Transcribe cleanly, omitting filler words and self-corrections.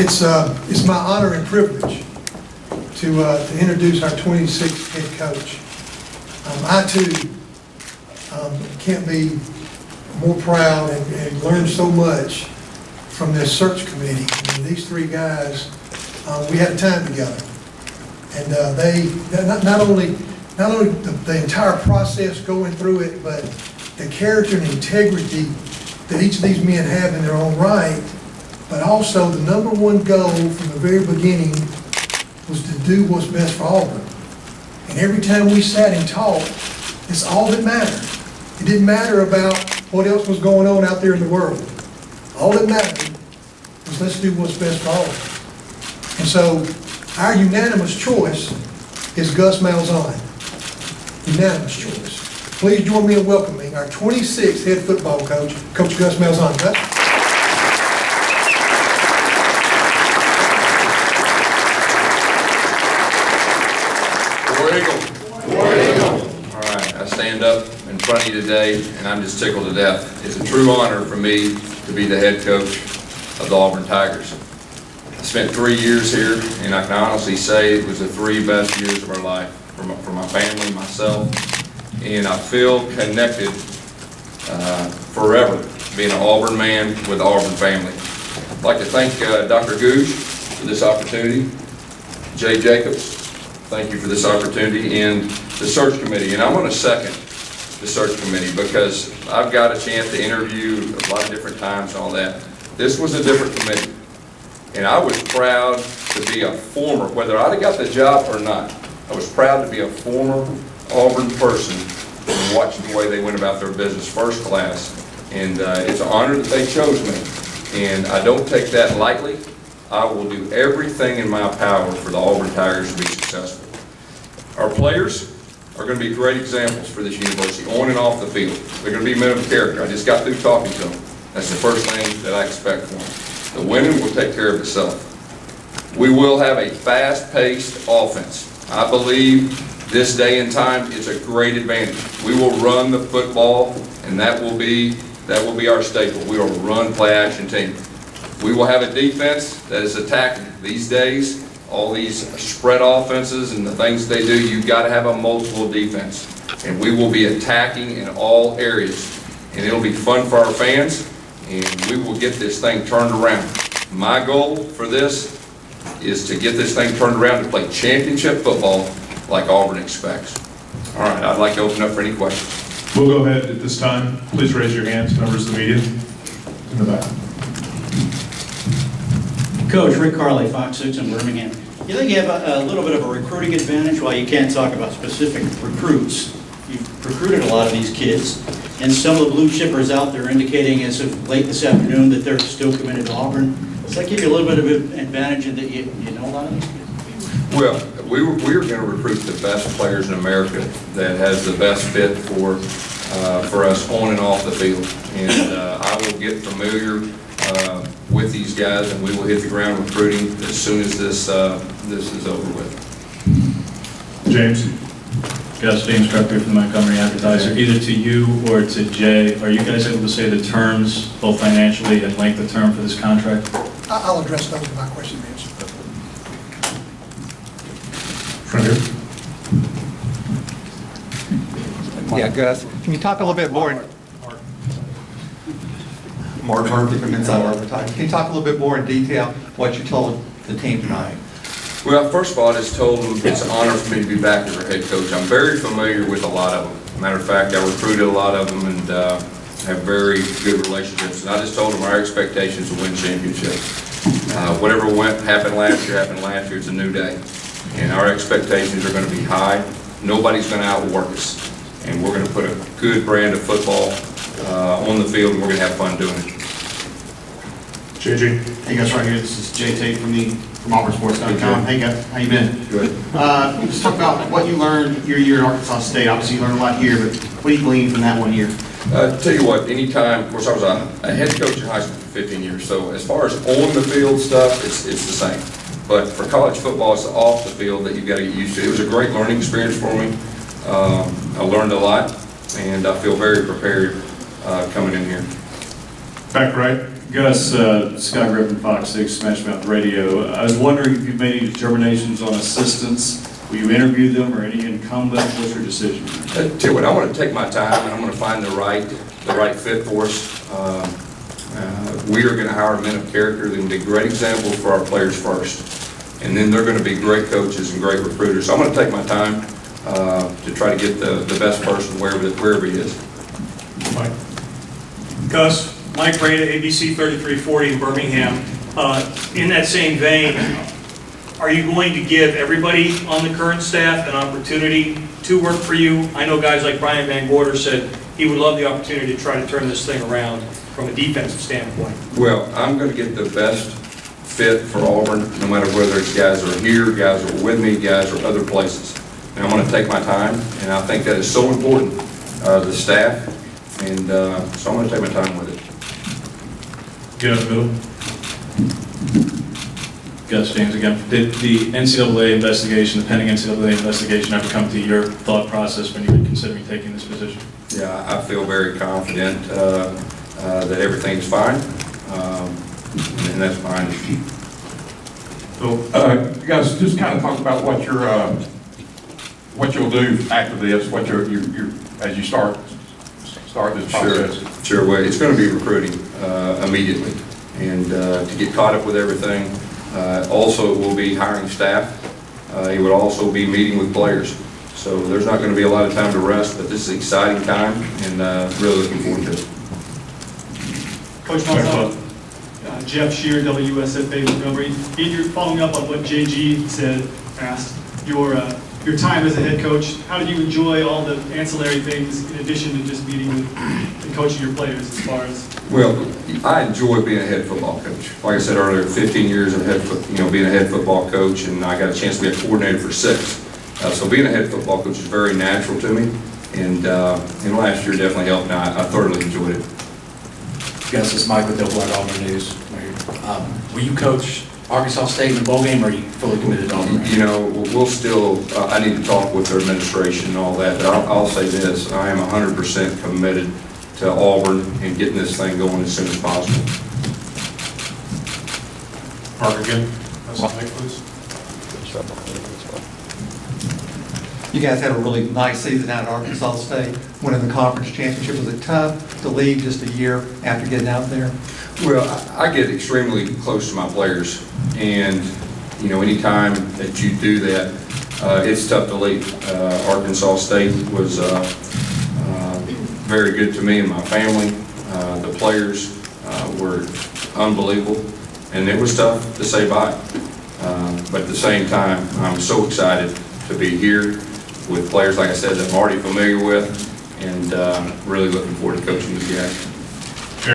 It's my honor and privilege to introduce our 26th head coach. I too can't be more proud and learned so much from this search committee. I mean, these three guys, we had a time together, and they not only the entire process going through it, but the character and integrity that each of these men have in their own right, but also the number one goal from the very beginning was to do what's best for Auburn. And every time we sat and talked, it's all that mattered. It didn't matter about what else was going on out there in the world. All that mattered was let's do what's best for Auburn. And so our unanimous choice is Gus Malzahn. Unanimous choice. Please join me in welcoming our 26th head football coach, Coach Gus Malzahn. Gus? War Eagle. War Eagle. All right, I stand up in front of you today, and I'm just tickled to death. It's a true honor for me to be the head coach of the Auburn Tigers. I spent 3 years here, and I can honestly say it was the 3 best years of our life for my family, myself, and I feel connected forever being an Auburn man with the Auburn family. I'd like to thank Dr. Googe for this opportunity, Jay Jacobs, thank you for this opportunity, and the search committee. And I'm going to second the search committee because I've got a chance to interview a lot of different times and all that. This was a different committee, and I was proud to be a former, whether I'd have got the job or not, I was proud to be a former Auburn person and watch the way they went about their business first class. And it's an honor that they chose me, and I don't take that lightly. I will do everything in my power for the Auburn Tigers to be successful. Our players are going to be great examples for this university, on and off the field. They're going to be men of character. I just got through talking to them. That's the first thing that I expect from them. The winning will take care of itself. We will have a fast-paced offense. I believe this day and time is a great advantage. We will run the football, and that will be our staple. We are a run, play, action team. We will have a defense that is attacking. These days, all these spread offenses and the things they do, you've got to have a multiple defense. And we will be attacking in all areas. And it'll be fun for our fans, and we will get this thing turned around. My goal for this is to get this thing turned around to play championship football like Auburn expects. All right, I'd like to open up for any questions. We'll go ahead at this time. Please raise your hands, members of the media. In the back. Coach, Rick Carley, Fox 6 in Birmingham. You think you have a little bit of a recruiting advantage while you can't talk about specific recruits? You've recruited a lot of these kids, and some of the blue chippers out there indicating as of late this afternoon that they're still committed to Auburn. Does that give you a little bit of an advantage in that you know a lot of these kids? Well, we're going to recruit the best players in America that has the best fit for us on and off the field. And I will get familiar with these guys, and we will hit the ground recruiting as soon as this is over with. James. Gus, James Crutcher from the Montgomery Advertiser. Either to you or to Jay, are you guys able to say the terms, both financially and length of term for this contract? I'll address those in my question and answer. Front here. Yeah, Gus, can you talk a little bit more? Mark Murphy from Inside Advertising. Can you talk a little bit more in detail what you told the team tonight? Well, first of all, I just told them it's an honor for me to be back as their head coach. I'm very familiar with a lot of them. Matter of fact, I recruited a lot of them and have very good relationships. And I just told them our expectations to win championships. Whatever happened last year, it's a new day. And our expectations are going to be high. Nobody's going to outwork us. And we're going to put a good brand of football on the field, and we're going to have fun doing it. JJ. Hey guys, right here. This is Jay Tate from AuburnSports.com. Hey guys, how you been? Good. Just talk about what you learned your year at Arkansas State. Obviously, you learned a lot here, but what do you glean from that 1 year? Tell you what, anytime, of course, I was a head coach in high school for 15 years, so as far as on the field stuff, it's the same. But for college football, it's off the field that you've got to get used to. It was a great learning experience for me. I learned a lot, and I feel very prepared coming in here. Back right. Gus, Scott Griffin, Fox 6, Smash Mouth Radio. I was wondering if you've made any determinations on assistants. Will you interview them or any incumbent? What's your decision? Tell you what, I want to take my time, and I'm going to find the right fit for us. We are going to hire men of character. They're going to be great examples for our players first, and then they're going to be great coaches and great recruiters. So I'm going to take my time to try to get the best person wherever he is. Mike. Gus, Mike Breda, ABC 3340 in Birmingham. In that same vein, are you going to give everybody on the current staff an opportunity to work for you? I know guys like Brian Van Gorder said he would love the opportunity to try to turn this thing around from a defensive standpoint. Well, I'm going to get the best fit for Auburn, no matter whether it's guys that are here, guys that are with me, guys or other places. And I'm going to take my time, and I think that is so important, the staff, and so I'm going to take my time with it. Get up, Bill. Gus, James again. Did the NCAA investigation, the pending NCAA investigation, ever come to your thought process when you were considering taking this position? Yeah, I feel very confident that everything's fine, and that's fine. So, you guys just kind of talk about what what you'll do after this, what as you start this process. Sure. Well, it's going to be recruiting immediately, and to get caught up with everything. Also, we'll be hiring staff. He would also be meeting with players. So there's not going to be a lot of time to rest, but this is an exciting time, and really looking forward to it. Coach Malzahn, Jeff Shear, WSFA Montgomery. You're following up on what JG asked. Your time as a head coach, how did you enjoy all the ancillary things in addition to just meeting with and coaching your players as far as? Well, I enjoy being a head football coach. Like I said earlier, 15 years of being a head football coach, and I got a chance to be a coordinator for 6. So being a head football coach is very natural to me, and last year definitely helped, and I thoroughly enjoyed it. Gus, it's Mike with the Black Auburn News. Will you coach Arkansas State in the bowl game, or are you fully committed to Auburn? You know, we'll still, I need to talk with their administration and all that, but I'll say this, I am 100% committed to Auburn and getting this thing going as soon as possible. Mark again. That's the mic, please. You guys had a really nice season out at Arkansas State, winning the conference championship. Was it tough to leave just a year after getting out there? Well, I get extremely close to my players, and you know, anytime that you do that, it's tough to leave. Arkansas State was very good to me and my family. The players were unbelievable, and it was tough to say bye. But at the same time, I'm so excited to be here with players, like I said, that I'm already familiar with, and really looking forward to coaching these guys.